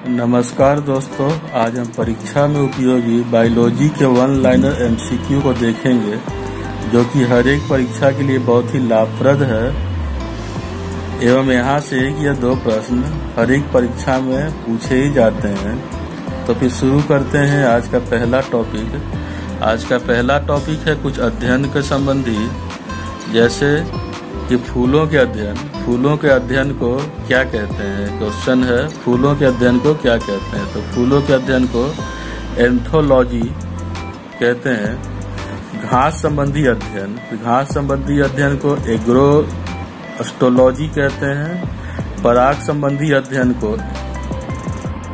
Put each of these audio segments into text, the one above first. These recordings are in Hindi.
नमस्कार दोस्तों, आज हम परीक्षा में उपयोगी बायोलॉजी के वन लाइनर एमसीक्यू को देखेंगे, जो कि हर एक परीक्षा के लिए बहुत ही लाभप्रद है एवं यहाँ से एक या दो प्रश्न हर एक परीक्षा में पूछे ही जाते हैं। तो फिर शुरू करते हैं आज का पहला टॉपिक। आज का पहला टॉपिक है कुछ अध्ययन के संबंधी, जैसे कि फूलों के अध्ययन को क्या कहते हैं। क्वेश्चन है, फूलों के अध्ययन को क्या कहते हैं। तो फूलों के अध्ययन को एंथोलॉजी कहते हैं। घास संबंधी अध्ययन को एग्रोस्टोलॉजी कहते हैं। पराग संबंधी अध्ययन को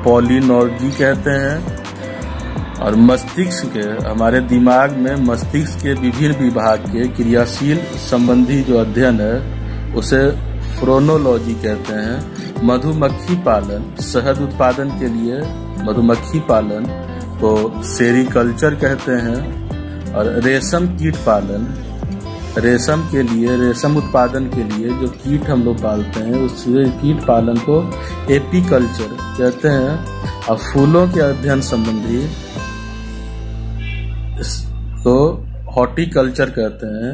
पॉलिनोलॉजी कहते हैं। और मस्तिष्क के, हमारे दिमाग में मस्तिष्क के विभिन्न विभाग के क्रियाशील संबंधी जो अध्ययन है उसे फ्रोनोलॉजी कहते हैं। मधुमक्खी पालन, शहद उत्पादन के लिए मधुमक्खी पालन को सेरीकल्चर कहते हैं। और रेशम कीट पालन, रेशम उत्पादन के लिए जो कीट हम लोग पालते हैं उस कीट पालन को एपीकल्चर कहते हैं। और फूलों के अध्ययन संबंधी तो हॉर्टिकल्चर कहते हैं।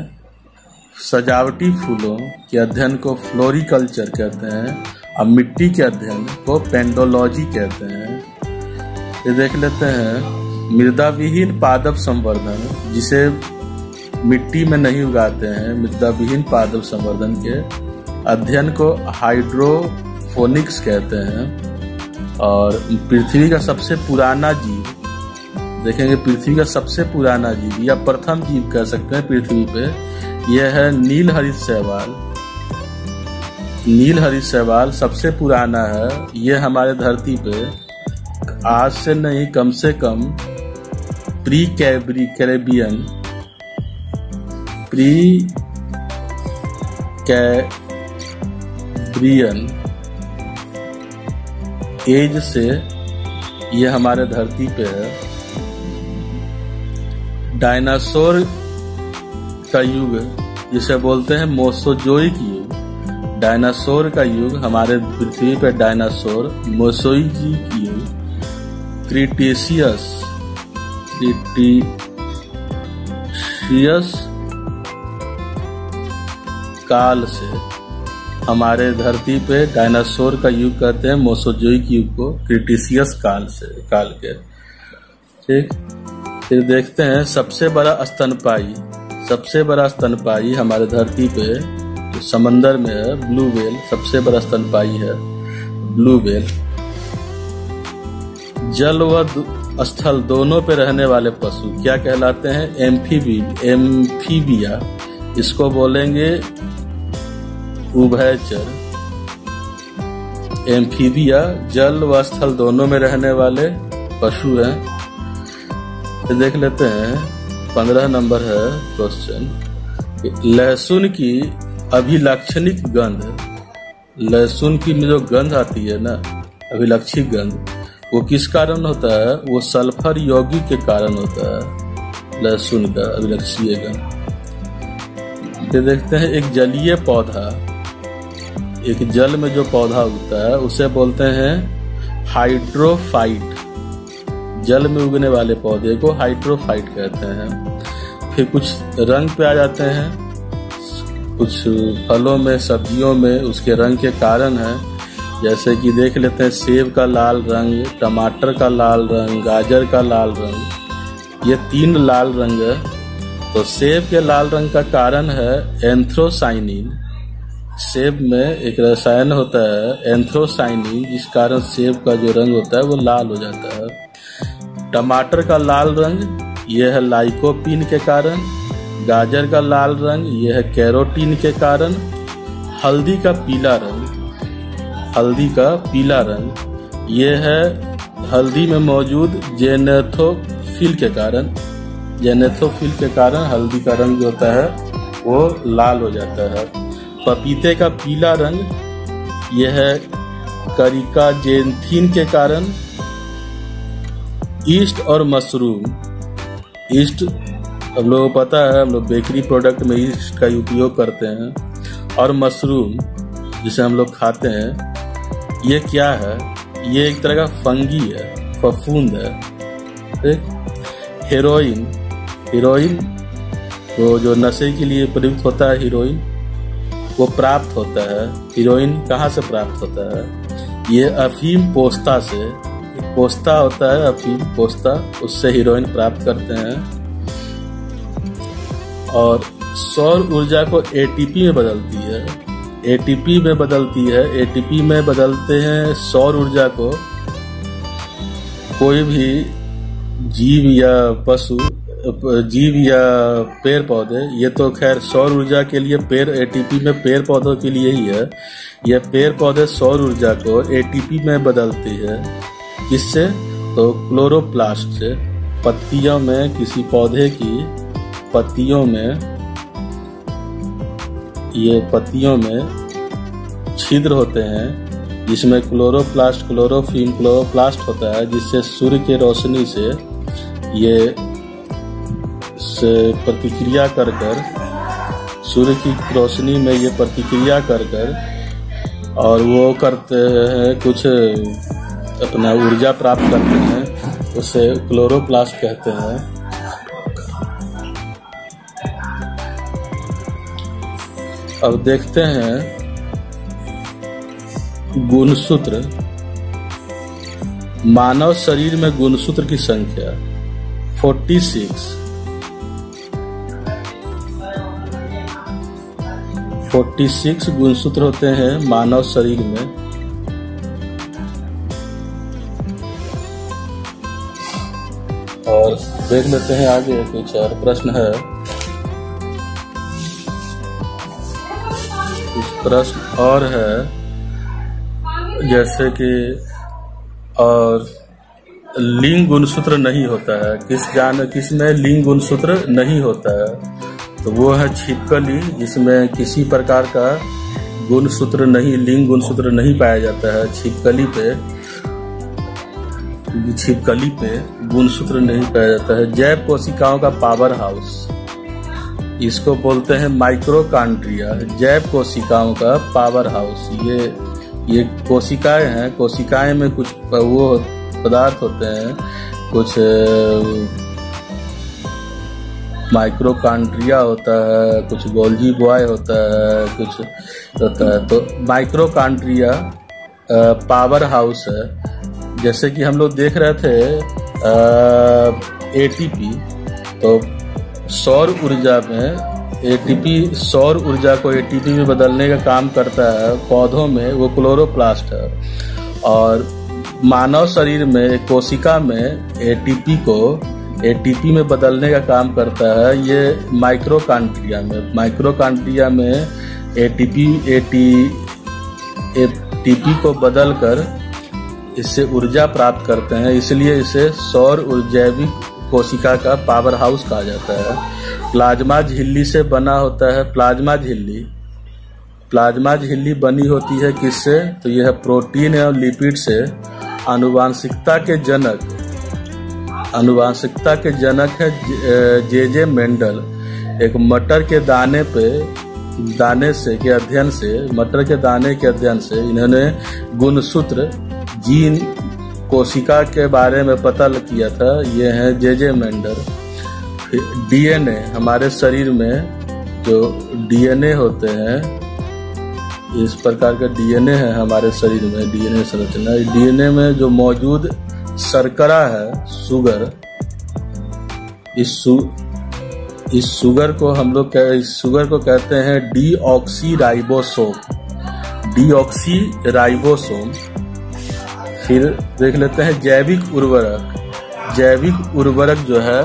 सजावटी फूलों के अध्ययन को फ्लोरिकल्चर कहते हैं। और मिट्टी के अध्ययन को पेंडोलॉजी कहते हैं। ये देख लेते हैं मृदा विहीन पादप संवर्धन, जिसे मिट्टी में नहीं उगाते हैं, मृदा विहीन पादप संवर्धन के अध्ययन को हाइड्रोफोनिक्स कहते हैं। और पृथ्वी का सबसे पुराना जीव देखेंगे, पृथ्वी का सबसे पुराना जीव या प्रथम जीव कह सकते हैं पृथ्वी पे, यह है नीलहरित शैवाल सबसे पुराना है। यह हमारे धरती पे आज से नहीं, कम से कम प्री कैरेबियन एज से यह हमारे धरती पे है। डायनासोर का युग जिसे बोलते हैं मोसोजोइक युग, डायनासोर का युग हमारे पृथ्वी पर डायनासोर मोसोजोइक युग क्रिटेशियस काल से हमारे धरती पे डायनासोर का युग कहते हैं, मोसोजोइक युग को क्रिटेशियस काल के। ठीक, फिर देखते हैं सबसे बड़ा स्तनपायी हमारे धरती पे समंदर में है ब्लू व्हेल। सबसे बड़ा स्तनपायी है ब्लू व्हेल। जल व स्थल दोनों पे रहने वाले पशु क्या कहलाते हैं? एम्फीबिया। इसको बोलेंगे उभयचर। एम्फीबिया जल व स्थल दोनों में रहने वाले पशु हैं। देख लेते हैं 15 नंबर है क्वेश्चन। लहसुन की अभिलक्षणिक गंध, लहसुन की जो गंध आती है ना, अभिलक्षित गंध, वो किस कारण होता है? वो सल्फर यौगिक के कारण होता है लहसुन का अभिलक्षीय गंध। फिर देखते हैं एक जलीय पौधा, एक जल में जो पौधा उगता है उसे बोलते हैं हाइड्रोफाइट। जल में उगने वाले पौधे को हाइड्रोफाइट कहते हैं। फिर कुछ रंग पे आ जाते हैं, कुछ फलों में, सब्जियों में उसके रंग के कारण है। जैसे कि देख लेते हैं सेब का लाल रंग, टमाटर का लाल रंग, गाजर का लाल रंग, ये 3 लाल रंग है। तो सेब के लाल रंग का कारण है एंथ्रोसाइनिन। सेब में एक रसायन होता है एंथ्रोसाइनिन, जिस कारण सेब का जो रंग होता है वो लाल हो जाता है। टमाटर का लाल रंग यह है लाइकोपीन के कारण। गाजर का लाल रंग यह है कैरोटीन के कारण। हल्दी का पीला रंग यह है हल्दी में मौजूद जेनेथोफिल के कारण हल्दी का रंग जो होता है वो लाल हो जाता है। पपीते का पीला रंग यह है करिकाजेंथिन के कारण। ईस्ट और मशरूम, ईस्ट हम लोगों को पता है, हम लोग बेकरी प्रोडक्ट में ईस्ट का उपयोग करते हैं। और मशरूम जिसे हम लोग खाते हैं, ये क्या है? ये एक तरह का फंगी है, फफूंद है। ठीक। हेरोइन, हीरोइन वो जो नशे के लिए प्रयुक्त होता है, हीरोइन वो प्राप्त होता है। हीरोइन कहाँ से प्राप्त होता है? ये अफीम पोस्ता से, पोस्ता होता है अफीम पोस्ता, उससे हीरोइन प्राप्त करते हैं। और सौर ऊर्जा को एटीपी में बदलती है, एटीपी में बदलती है। एटीपी में बदलते हैं सौर ऊर्जा को कोई भी जीव या पशु, जीव या पेड़ पौधे। ये तो खैर सौर ऊर्जा के लिए पेड़, एटीपी में पेड़ पौधों के लिए ही है। ये पेड़ पौधे सौर ऊर्जा को एटीपी में बदलती है। किससे? तो क्लोरोप्लास्ट से। पत्तियों में, किसी पौधे की पत्तियों में, ये पत्तियों में छिद्र होते हैं जिसमें क्लोरोप्लास्ट, क्लोरोफिल, क्लोरोप्लास्ट होता है, जिससे सूर्य की रोशनी से ये प्रतिक्रिया कर कर, सूर्य की रोशनी में ये प्रतिक्रिया कर कर और वो करते हैं, कुछ अपना ऊर्जा प्राप्त करते हैं, उसे क्लोरोप्लास्ट कहते हैं। अब देखते हैं गुणसूत्र। मानव शरीर में गुणसूत्र की संख्या 46 गुणसूत्र होते हैं मानव शरीर में। और देख लेते हैं आगे कुछ और प्रश्न है। कुछ प्रश्न और है, जैसे कि और लिंग गुणसूत्र नहीं होता है, किसमें लिंग गुणसूत्र नहीं होता है? तो वो है छिपकली, जिसमें किसी प्रकार का गुणसूत्र नहीं, लिंग गुणसूत्र नहीं पाया जाता है। छिपकली पे गुणसूत्र नहीं पाया जाता है। जैव कोशिकाओं का पावर हाउस, इसको बोलते हैं माइक्रोकांड्रिया। जैव कोशिकाओं का पावर हाउस। ये कोशिकाएं हैं, कोशिकाएं में कुछ वो पदार्थ होते हैं, कुछ माइक्रोकांड्रिया होता है, कुछ गोल्जी बॉय होता है, कुछ होता है। तो माइक्रोकांड्रिया पावर हाउस है। जैसे कि हम लोग देख रहे थे एटीपी, तो सौर ऊर्जा में एटीपी, सौर ऊर्जा को एटीपी में बदलने का काम करता है पौधों में, वो क्लोरोप्लास्ट है। और मानव शरीर में, कोशिका में एटीपी में बदलने का काम करता है ये माइक्रोकांड्रिया में। माइक्रोकांड्रिया में एटीपी को बदलकर इससे ऊर्जा प्राप्त करते हैं, इसलिए इसे सौर जैविक कोशिका का पावर हाउस कहा जाता है। प्लाज्मा झिल्ली से बना होता है। प्लाज्मा झिल्ली बनी होती है किससे? तो यह प्रोटीन और लिपिड से। आनुवांशिकता के जनक है जे मेंडल। एक मटर के मटर के दाने के अध्ययन से इन्होंने गुणसूत्र, जीन, कोशिका के बारे में पता किया था। ये है जे मेंडल। डीएनए, हमारे शरीर में जो डीएनए होते हैं, इस प्रकार का डीएनए है हमारे शरीर में, डीएनए संरचना। डीएनए में जो मौजूद शर्करा है, शुगर, इस शुगर को हम लोग कहते हैं डीऑक्सीराइबोसोम। फिर देख लेते हैं जैविक उर्वरक जो है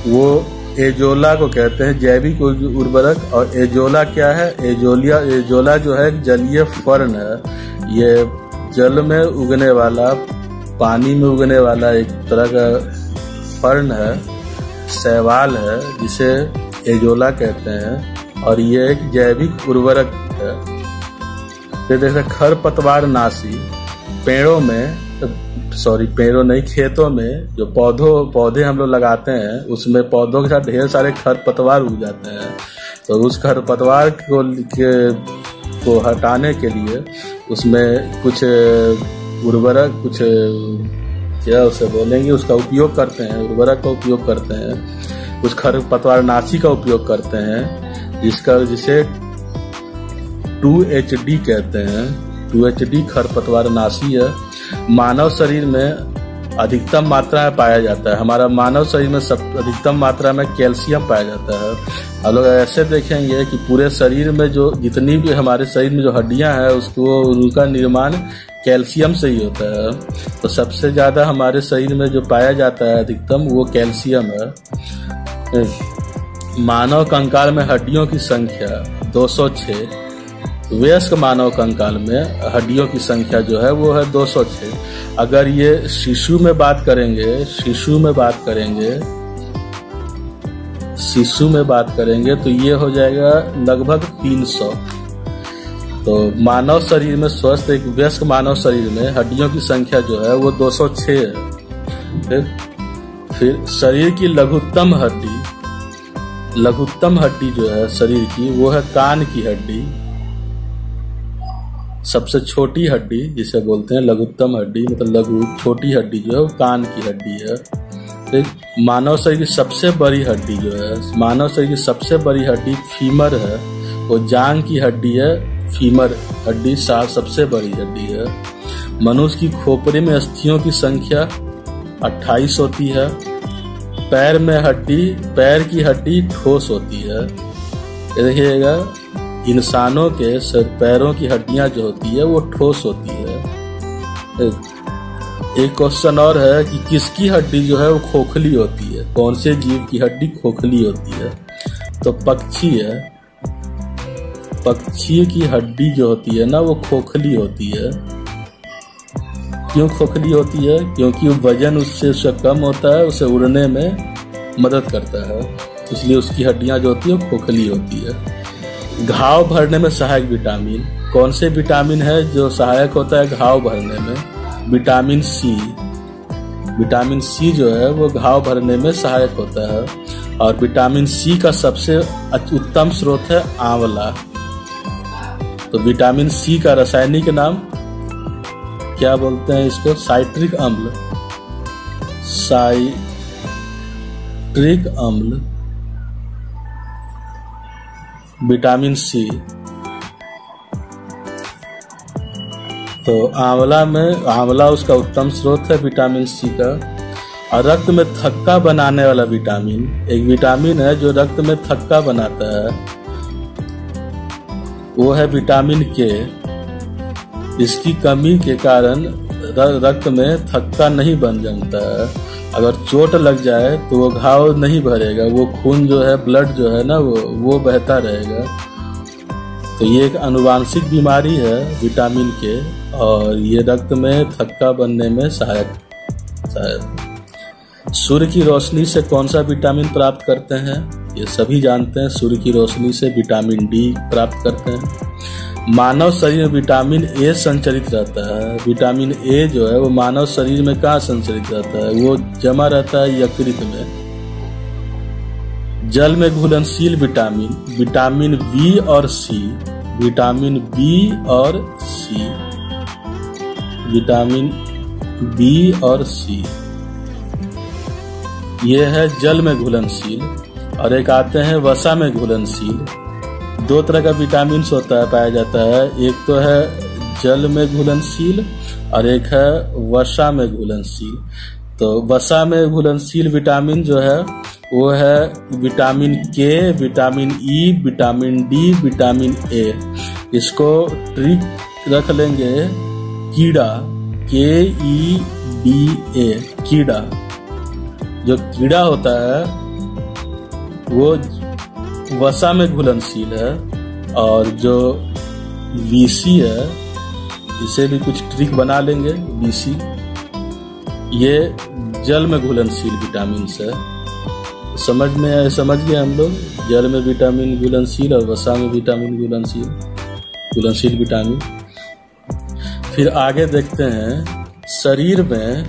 वो एजोला को कहते हैं, जैविक उर्वरक। और एजोला क्या है? एजोला जो है जलीय फर्न है। ये जल में उगने वाला, पानी में उगने वाला एक तरह का फर्न है, शैवाल है, जिसे एजोला कहते हैं। और ये एक जैविक उर्वरक है। फिर देखते खरपतवार नाशी। खेतों में जो पौधे हम लोग लगाते हैं, उसमें पौधों के साथ ढेर सारे खरपतवार उग जाते हैं। तो उस खरपतवार को हटाने के लिए उसमें कुछ उर्वरक कुछ क्या उसे बोलेंगे, उसका उपयोग करते हैं, उर्वरक का उपयोग करते हैं, कुछ खरपतवारनाशी का उपयोग करते हैं, जिसे 2HD कहते हैं। 2HD खरपतवारनाशी है। मानव शरीर में अधिकतम मात्रा में पाया जाता है। हमारा मानव शरीर में अधिकतम मात्रा में कैल्शियम पाया जाता है। हम लोग ऐसे देखेंगे कि पूरे शरीर में जो जितनी भी हमारे शरीर में जो हड्डियां हैं उनका निर्माण कैल्शियम से ही होता है। तो सबसे ज्यादा हमारे शरीर में जो पाया जाता है अधिकतम वो कैल्शियम है। मानव कंकाल में हड्डियों की संख्या 206। वयस्क मानव कंकाल में हड्डियों की संख्या जो है वो है 206। अगर ये शिशु में बात करेंगे तो ये हो जाएगा लगभग 300। तो मानव शरीर में स्वस्थ एक वयस्क मानव शरीर में हड्डियों की संख्या जो है वो 206 है। फिर शरीर की लघुत्तम हड्डी जो है शरीर की वो है कान की हड्डी। सबसे छोटी हड्डी जिसे बोलते हैं लघुत्तम हड्डी, मतलब छोटी हड्डी जो है वो कान की हड्डी है। ठीक, मानव शरीर की सबसे बड़ी हड्डी जो है, मानव शरीर की सबसे बड़ी हड्डी फीमर है। वो जांग की हड्डी है। फीमर हड्डी सबसे बड़ी हड्डी है। मनुष्य की खोपड़ी में अस्थियों की संख्या 28 होती है। पैर की हड्डी ठोस होती है। ये देखिएगा, इंसानों के पैरों की हड्डियां जो होती है वो ठोस होती है। एक क्वेश्चन और है कि किसकी हड्डी जो है वो खोखली होती है? कौन से जीव की हड्डी खोखली होती है? तो पक्षी है। पक्षी की हड्डी जो होती है ना वो खोखली होती है। क्यों खोखली होती है? क्योंकि वजन उससे कम होता है, उसे उड़ने में मदद करता है, इसलिए उसकी हड्डियां जो होती है खोखली होती है। घाव भरने में सहायक विटामिन कौन से विटामिन है जो सहायक होता है घाव भरने में? विटामिन सी जो है वो घाव भरने में सहायक होता है। और विटामिन सी का सबसे उत्तम स्रोत है आंवला। तो विटामिन सी का रासायनिक नाम क्या बोलते हैं इसको? साइट्रिक अम्ल। Vitamin C. तो आंवला उसका उत्तम स्रोत है विटामिन सी का। और रक्त में थक्का बनाने वाला विटामिन, एक विटामिन है जो रक्त में थक्का बनाता है, वो है विटामिन के। इसकी कमी के कारण रक्त में थक्का नहीं बन जमता है। अगर चोट लग जाए तो वो घाव नहीं भरेगा, वो खून जो है, ब्लड जो है ना वो बहता रहेगा। तो ये एक आनुवांशिक बीमारी है विटामिन के, और ये रक्त में थक्का बनने में सहायक। सूर्य की रोशनी से कौन सा विटामिन प्राप्त करते हैं? ये सभी जानते हैं, सूर्य की रोशनी से विटामिन डी प्राप्त करते हैं। मानव शरीर में विटामिन ए संचरित रहता है। विटामिन ए जो है वो मानव शरीर में कहाँ संचरित रहता है? वो जमा रहता है यकृत में। जल में घुलनशील विटामिन बी और सी। विटामिन बी और सी ये है जल में घुलनशील। और एक आते हैं वसा में घुलनशील। दो तरह का विटामिन पाया जाता है, एक तो है जल में घुलनशील और एक है वसा में घुलनशील। तो वसा में घुलनशील विटामिन जो है वो है विटामिन के, vitamin E, vitamin D, vitamin A. इसको ट्रिक रख लेंगे कीड़ा, KEDA, कीड़ा। जो कीड़ा होता है वो वसा में घुलनशील है, और जो VC है इसे भी कुछ ट्रिक बना लेंगे। VC ये जल में घुलनशील विटामिन है। समझ गए हम लोग, जल में विटामिन घुलनशील और वसा में विटामिन घुलनशील विटामिन। फिर आगे देखते हैं, शरीर में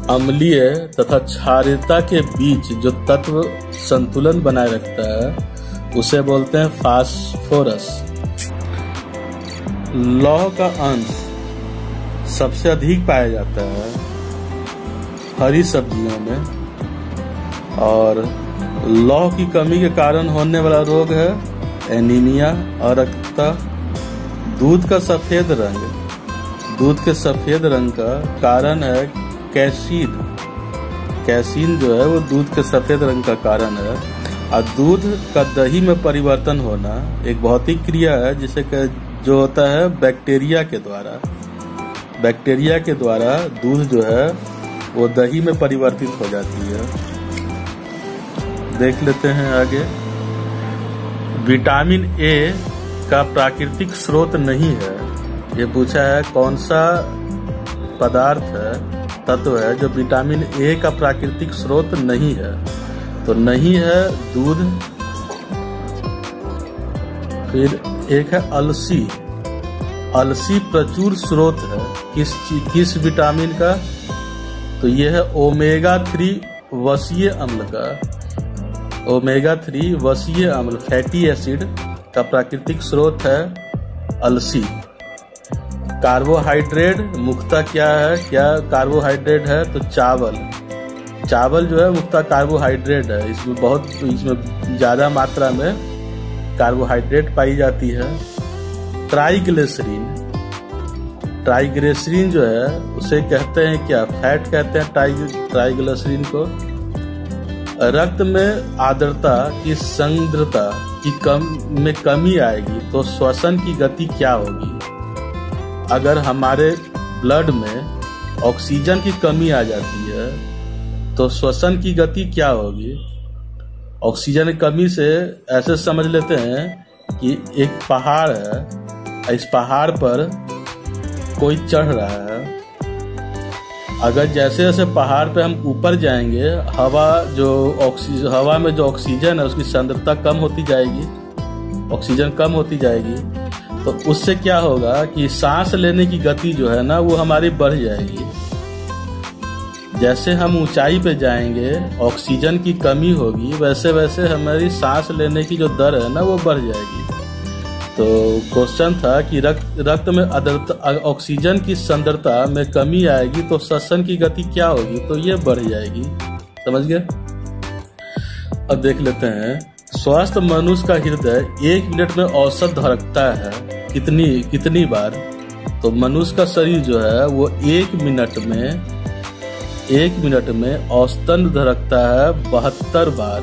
अम्लीय तथा क्षारीयता के बीच जो तत्व संतुलन बनाए रखता है उसे बोलते हैं फास्फोरस। लौह का अंश सबसे अधिक पाया जाता है हरी सब्जियों में, और लौह की कमी के कारण होने वाला रोग है एनीमिया, अरक्तता। दूध का सफेद रंग का कारण है कैसीन। कैसीन जो है वो दूध के सफेद रंग का कारण है। और दूध का दही में परिवर्तन होना एक भौतिक क्रिया है जिसे जो होता है बैक्टीरिया के द्वारा दूध जो है वो दही में परिवर्तित हो जाती है। देख लेते हैं आगे। विटामिन ए का प्राकृतिक स्रोत नहीं है। ये पूछा है कौन सा पदार्थ है, तत्व है जो विटामिन ए का प्राकृतिक स्रोत नहीं है। तो नहीं है दूध। फिर एक है अलसी। अलसी प्रचुर स्रोत है किस विटामिन का? तो यह है ओमेगा 3 वसीय अम्ल का। ओमेगा 3 वसीय अम्ल फैटी एसिड का प्राकृतिक स्रोत है अलसी। कार्बोहाइड्रेट मुख्यतः क्या है? क्या कार्बोहाइड्रेट है? तो चावल जो है मुख्यतः कार्बोहाइड्रेट है। इसमें ज्यादा मात्रा में कार्बोहाइड्रेट पाई जाती है। ट्राइग्लिसरीन जो है उसे कहते हैं क्या? फैट कहते हैं ट्राइग्लिसरीन को। रक्त में आर्द्रता की सांद्रता में कमी आएगी तो श्वसन की गति क्या होगी? अगर हमारे ब्लड में ऑक्सीजन की कमी आ जाती है तो श्वसन की गति क्या होगी? ऑक्सीजन की कमी से ऐसे समझ लेते हैं कि एक पहाड़ है, इस पहाड़ पर कोई चढ़ रहा है। अगर जैसे जैसे पहाड़ पे हम ऊपर जाएंगे, हवा में जो ऑक्सीजन है उसकी सांद्रता कम होती जाएगी, ऑक्सीजन कम होती जाएगी। तो उससे क्या होगा कि सांस लेने की गति जो है ना वो हमारी बढ़ जाएगी। जैसे हम ऊंचाई पे जाएंगे ऑक्सीजन की कमी होगी, वैसे वैसे हमारी सांस लेने की जो दर है ना वो बढ़ जाएगी। तो क्वेश्चन था कि रक्त में ऑक्सीजन की सांद्रता में कमी आएगी तो श्वसन की गति क्या होगी? तो ये बढ़ जाएगी। समझ गए? अब देख लेते हैं। स्वस्थ मनुष्य का हृदय 1 मिनट में औसत धड़कता है कितनी बार? तो मनुष्य का शरीर जो है वो 1 मिनट में औसतन धड़कता है 72 बार।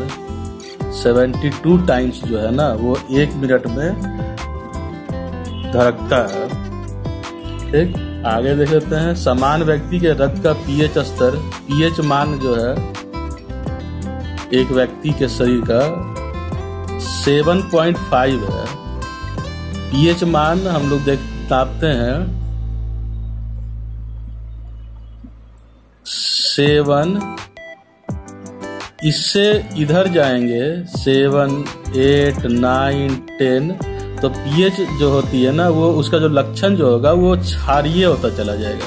72 टाइम्स जो है ना वो 1 मिनट में धड़कता है। ठीक, आगे देख लेते हैं। समान व्यक्ति के रक्त का पीएच मान जो है एक व्यक्ति के शरीर का 7.5 है। पीएच मान हम लोग नापते हैं 7। इससे इधर जाएंगे 7, 8, 9, 10। तो पीएच जो होती है ना वो उसका जो लक्षण जो होगा वो क्षारीय होता चला जाएगा।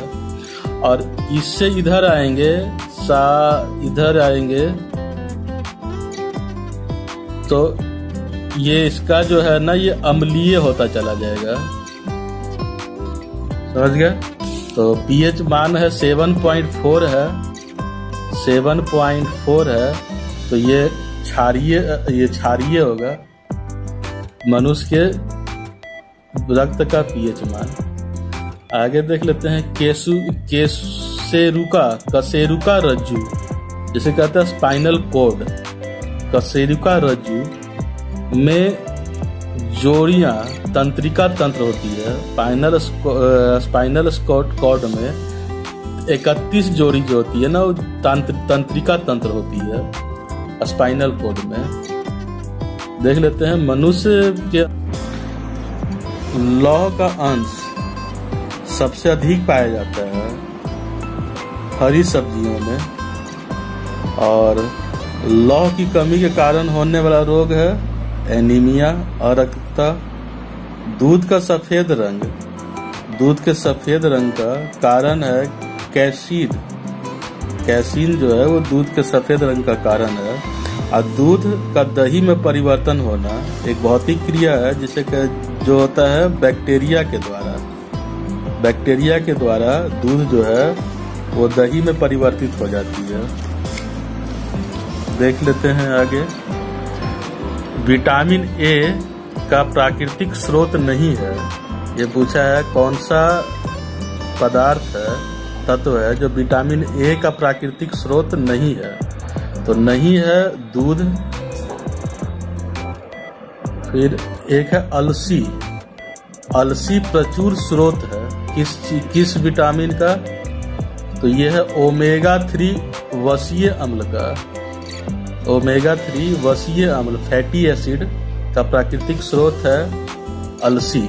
और इससे इधर आएंगे तो ये इसका जो है ना ये अम्लीय होता चला जाएगा। समझ गए? तो पीएच मान है 7.4 है, 7.4 है। तो ये क्षारीय होगा मनुष्य के रक्त का पीएच मान। आगे देख लेते हैं। कशेरुका रज्जु जिसे कहते हैं स्पाइनल कॉर्ड। कशेरुका रज्जु में जोड़ियां तंत्रिका तंत्र होती है। स्पाइनल कॉर्ड में 31 जोड़ी जो होती है ना वो तंत्रिका तंत्र होती है स्पाइनल कॉर्ड में। देख लेते हैं। मनुष्य के लौह का अंश सबसे अधिक पाया जाता है हरी सब्जियों में, और लौह की कमी के कारण होने वाला रोग है एनीमिया, अरक्तता। दूध के सफेद रंग का कारण है कैसीन। कैसीन जो है वो दूध के सफेद रंग का कारण है। और दूध का दही में परिवर्तन होना एक भौतिक क्रिया है जिसे जो होता है बैक्टीरिया के द्वारा। बैक्टीरिया के द्वारा दूध जो है वो दही में परिवर्तित हो जाती है। देख लेते हैं आगे। विटामिन ए का प्राकृतिक स्रोत नहीं है। ये पूछा है कौन सा पदार्थ है, तत्व है जो विटामिन ए का प्राकृतिक स्रोत नहीं है। तो नहीं है दूध। फिर एक है अलसी। अलसी प्रचुर स्रोत है किस विटामिन का? तो ये है ओमेगा 3 वसीय अम्ल का। ओमेगा 3 वसीय अम्ल फैटी एसिड का प्राकृतिक स्रोत है अलसी।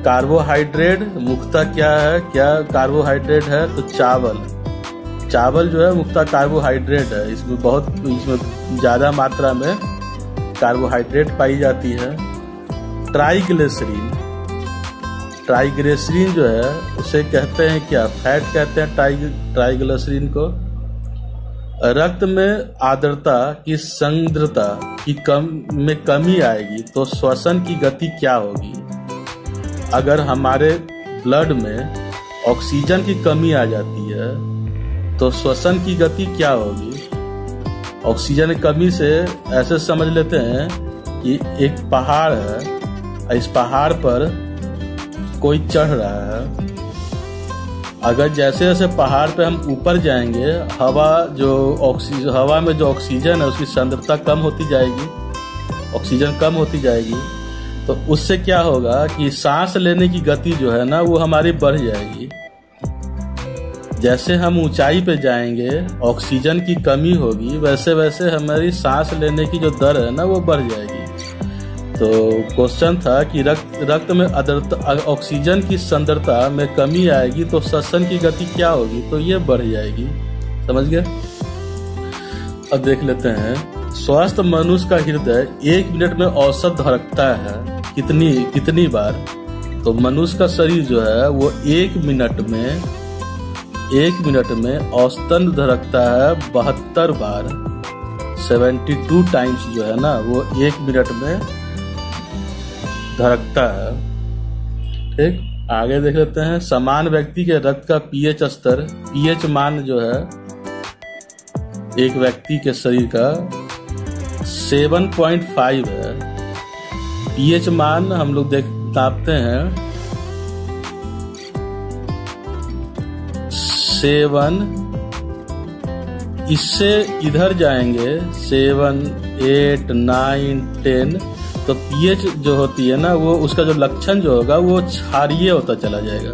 कार्बोहाइड्रेट मुख्यतः क्या है? क्या कार्बोहाइड्रेट है? तो चावल। चावल जो है मुख्यतः कार्बोहाइड्रेट है। इसमें ज्यादा मात्रा में कार्बोहाइड्रेट पाई जाती है। ट्राइग्लिसरीन। ट्राइग्लिसरीन जो है उसे कहते हैं क्या? फैट कहते हैं ट्राइग्लिसरीन को। रक्त में आर्द्रता की सांद्रता में कमी आएगी तो श्वसन की गति क्या होगी? अगर हमारे ब्लड में ऑक्सीजन की कमी आ जाती है तो श्वसन की गति क्या होगी? ऑक्सीजन की कमी से ऐसे समझ लेते हैं कि एक पहाड़ है, इस पहाड़ पर कोई चढ़ रहा है। अगर जैसे जैसे पहाड़ पे हम ऊपर जाएंगे, हवा में जो ऑक्सीजन है उसकी सांद्रता कम होती जाएगी, ऑक्सीजन कम होती जाएगी। तो उससे क्या होगा कि सांस लेने की गति जो है ना वो हमारी बढ़ जाएगी। जैसे हम ऊंचाई पे जाएंगे, ऑक्सीजन की कमी होगी, वैसे वैसे हमारी सांस लेने की जो दर है ना वो बढ़ जाएगी। तो क्वेश्चन था कि रक्त में ऑक्सीजन की सांद्रता में कमी आएगी तो श्वसन की गति क्या होगी? तो ये बढ़ जाएगी। समझ गए? अब देख लेते हैं। स्वस्थ मनुष्य का हृदय 1 मिनट में औसत धड़कता है कितनी बार? तो मनुष्य का शरीर जो है वो 1 मिनट में औसतन धड़कता है 72 बार। 72 टाइम्स जो है ना वो 1 मिनट में धड़कता है। ठीक, आगे देख लेते हैं। समान व्यक्ति के रक्त का पीएच स्तर, पीएच मान जो है एक व्यक्ति के शरीर का 7.5 है। पीएच मान हम लोग नापते हैं 7। इससे इधर जाएंगे 7, 8, 9, 10। तो पीएच जो होती है ना वो उसका जो लक्षण जो होगा वो क्षारीय होता चला जाएगा।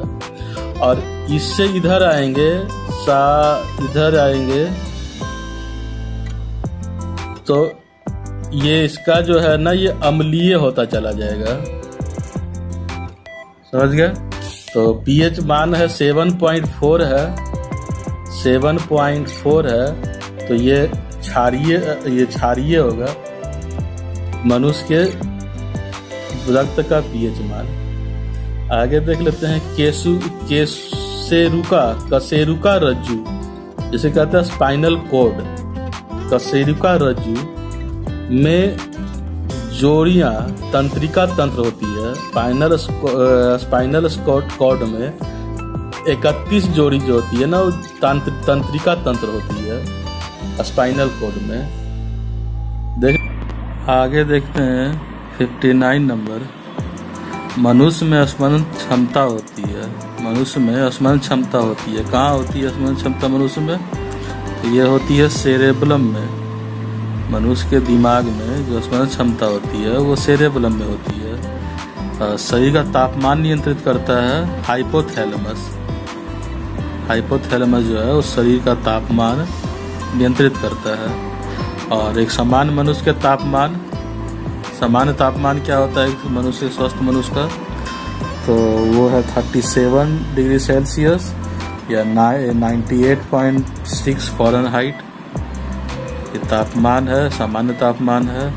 और इससे इधर आएंगे तो ये इसका जो है ना ये अम्लीय होता चला जाएगा। समझ गए? तो पीएच मान है 7.4 है, 7.4 है। तो ये क्षारीय होगा मनुष्य के रक्त का पीएच मान। आगे देख लेते हैं। कशेरुका रज्जु जिसे कहते हैं स्पाइनल कॉर्ड। कशेरुका रज्जु में जोड़ियां तंत्रिका तंत्र होती है। स्पाइनल कॉर्ड में 31 जोड़ी जो होती है ना वो तंत्रिका तंत्र होती है स्पाइनल कॉर्ड में। आगे देखते हैं 59 नंबर। मनुष्य में स्मरण क्षमता होती है। मनुष्य में स्मरण क्षमता होती है। कहाँ होती है स्मरण क्षमता मनुष्य में? तो ये होती है सेरेबलम में। मनुष्य के दिमाग में जो स्मरण क्षमता होती है वो सेरेबलम में होती है। शरीर का तापमान नियंत्रित करता है हाइपोथैलेमस। हाइपोथैलेमस जो है उस शरीर का तापमान नियंत्रित करता है। और एक सामान्य मनुष्य के सामान्य तापमान क्या होता है मनुष्य, स्वस्थ मनुष्य का? तो वो है 37 डिग्री सेल्सियस या 98.6 फ़ारेनहाइट। ये तापमान है, सामान्य तापमान है।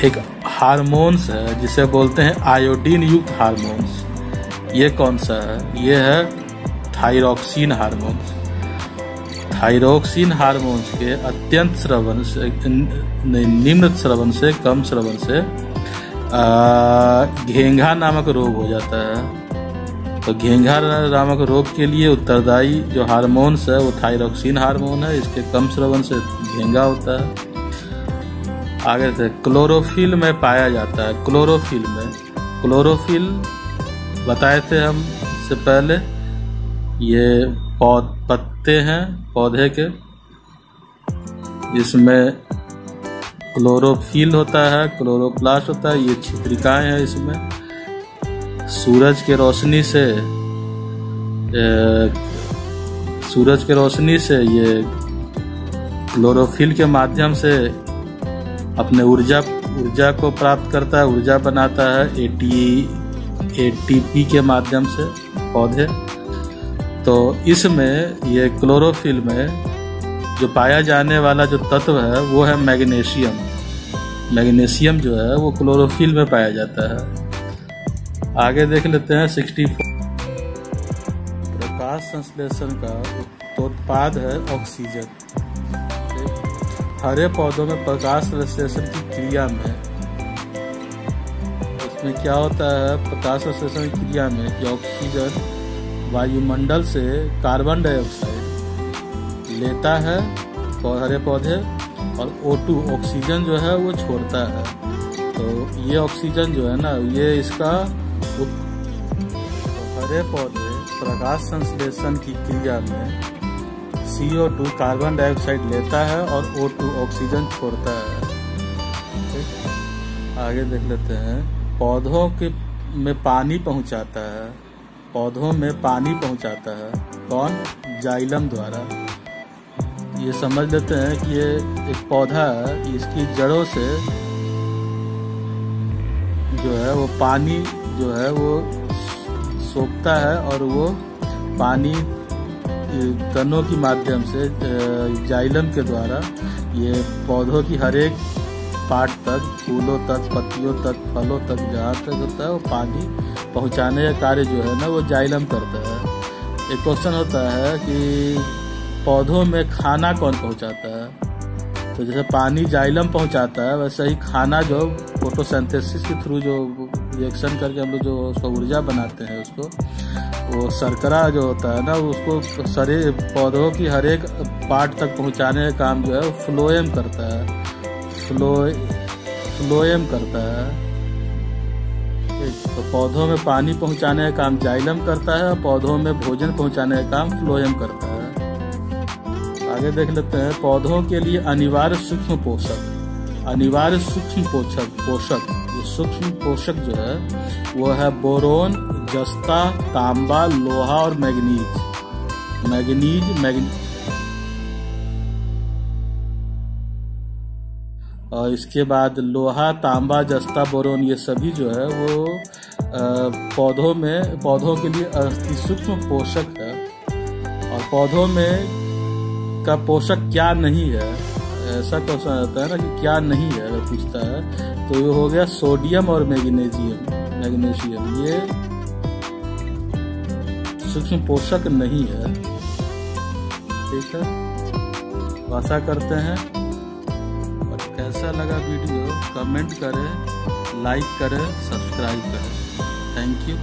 एक हार्मोन्स है जिसे बोलते हैं आयोडीन युक्त हार्मोन्स। ये कौन सा है? ये है थायरॉक्सिन हार्मोन्स। थायरॉक्सिन हार्मोन्स के अत्यंत स्रवन से, निम्न स्रवन से, कम स्रवन से घेंघा नामक रोग हो जाता है। तो घेंघा नामक रोग के लिए उत्तरदायी जो हार्मोन्स है वो थायरॉक्सिन हार्मोन है, इसके कम स्रवण से घेंघा होता है। आगे से क्लोरोफिल में पाया जाता है। क्लोरोफिल बताए थे हम इससे पहले, ये पत्ते हैं पौधे के, जिसमें क्लोरोफिल होता है, क्लोरोप्लास्ट होता है, ये छिद्रिकाएं हैं इसमें। सूरज के रोशनी से ये क्लोरोफिल के माध्यम से अपने ऊर्जा को प्राप्त करता है, ऊर्जा बनाता है एटीपी के माध्यम से पौधे। तो इसमें ये क्लोरोफिल में जो पाया जाने वाला जो तत्व है वो है मैग्नीशियम। मैग्नीशियम जो है वो क्लोरोफिल में पाया जाता है। आगे देख लेते हैं 64। प्रकाश संश्लेषण का उत्पाद है ऑक्सीजन। हरे पौधों में प्रकाश संश्लेषण की क्रिया में उसमें क्या होता है, प्रकाश संश्लेषण की क्रिया में कि ऑक्सीजन वायुमंडल से कार्बन डाइऑक्साइड लेता है हरे पौधे, और O2 ऑक्सीजन जो है वो छोड़ता है। तो ये ऑक्सीजन जो है ना, ये इसका हरे पौधे प्रकाश संश्लेषण की क्रिया में CO2 कार्बन डाइऑक्साइड लेता है और O2 ऑक्सीजन छोड़ता है। आगे देख लेते हैं, पौधों में पानी पहुंचाता है। पौधों में पानी पहुंचाता है कौन? जाइलम द्वारा। ये समझ लेते हैं कि ये एक पौधा है, इसकी जड़ों से जो है वो पानी जो है वो सोखता है, और वो पानी तनों की माध्यम से जाइलम के द्वारा ये पौधों की हर एक पार्ट तक, फूलों तक, पत्तियों तक, फलों तक, जहाँ तक होता है वो पानी पहुँचाने का कार्य जो है ना वो जाइलम करता है। एक क्वेश्चन होता है कि पौधों में खाना कौन पहुँचाता है? तो जैसे पानी जाइलम पहुँचाता है, वैसे ही खाना जो फोटोसिंथेसिस के थ्रू जो रिएक्शन करके हम लोग जो उसको ऊर्जा बनाते हैं, उसको वो शर्करा जो होता है ना, उसको सारे पौधों की हर एक पार्ट तक पहुंचाने का काम जो है वो फ्लोएम करता है। फ्लोएम करता है। तो पौधों में पानी पहुंचाने का काम जाइलम करता है, और पौधों में भोजन पहुंचाने का काम फ्लोएम करता है। आगे देख लेते हैं, पौधों के लिए अनिवार्य सूक्ष्म पोषक। ये सूक्ष्म पोषक जो है वो है बोरोन, जस्ता, तांबा, लोहा और मैग्नीज। और इसके बाद लोहा, तांबा, जस्ता, बोरोन, ये सभी जो है वो पौधों के लिए अति सूक्ष्म पोषक है। और पौधों में का पोषक क्या नहीं है, ऐसा क्वेश्चन आता है ना कि क्या नहीं है, अगर पूछता है तो ये हो गया सोडियम और मैग्नीशियम। ये सूक्ष्म पोषक नहीं है। ठीक है, आशा करते हैं। और कैसा लगा वीडियो कमेंट करें, लाइक करें, सब्सक्राइब करें। Thank you.